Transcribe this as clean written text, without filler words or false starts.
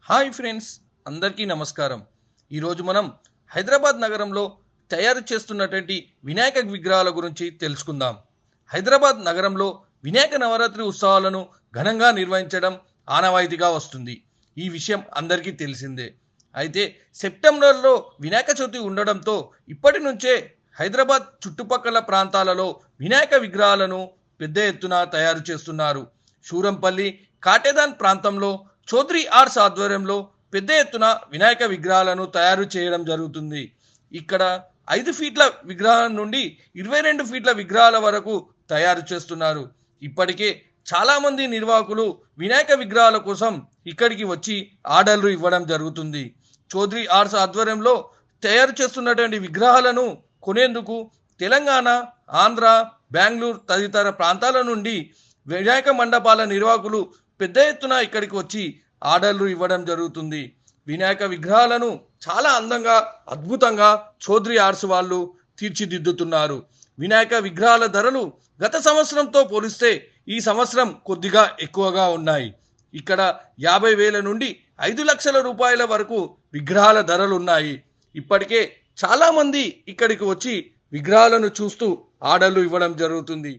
Hi friends, అందరికీ నమస్కారం. ఈరోజు మనం హైదరాబాద్ నగరంలో తయారు చేస్తున్నటువంటి వినాయక విగ్రహాల గురించి తెలుసుకుందాం. హైదరాబాద్ నగరంలో వినాయక నవరాత్రి ఉత్సవాలను ఘనంగా నిర్వహించడం ఆనవాయితీగా వస్తుంది. ఈ విషయం అందరికీ తెలిసిందే. అయితే సెప్టెంబర్లో వినాయక చవితి ఉండడంతో ఇప్పటి నుంచే హైదరాబాద్ చుట్టుపక్కల ప్రాంతాలలో వినాయక విగ్రహాలను పెద్ద ఎత్తున తయారు చేస్తున్నారు. షూరంపల్లి, కాటేదాన్ ప్రాంతంలో చౌదరి ఆర్ట్స్ ఆధ్వర్యంలో పెద్ద ఎత్తున వినాయక విగ్రహాలను తయారు చేయడం జరుగుతుంది. ఇక్కడ 5 ఫీట్ల విగ్రహం నుండి 22 ఫీట్ల విగ్రహాల వరకు తయారు చేస్తున్నారు. ఇప్పటికే చాలామంది నిర్వాహకులు వినాయక విగ్రహాల కోసం ఇక్కడికి వచ్చి ఆర్డర్లు ఇవ్వడం జరుగుతుంది. చౌదరి ఆర్ట్స్ ఆధ్వర్యంలో తయారు చేస్తున్నటువంటి విగ్రహాలను కొనేందుకు తెలంగాణ, ఆంధ్ర, బెంగళూరు తదితర ప్రాంతాల నుండి వినాయక మండపాల నిర్వాహకులు పెద్ద ఎత్తున ఇక్కడికి వచ్చి ఆర్డర్లు ఇవ్వడం జరుగుతుంది. వినాయక విగ్రహాలను చాలా అందంగా, అద్భుతంగా చౌదరి ఆర్ట్స్ వాళ్ళు తీర్చిదిద్దుతున్నారు. వినాయక విగ్రహాల ధరలు గత సంవత్సరంతో పోలిస్తే ఈ సంవత్సరం కొద్దిగా ఎక్కువగా ఉన్నాయి. ఇక్కడ 50,000 నుండి 5 లక్షల రూపాయల వరకు విగ్రహాల ధరలు ఉన్నాయి. ఇప్పటికే చాలా మంది ఇక్కడికి వచ్చి విగ్రహాలను చూస్తూ ఆర్డర్లు ఇవ్వడం జరుగుతుంది.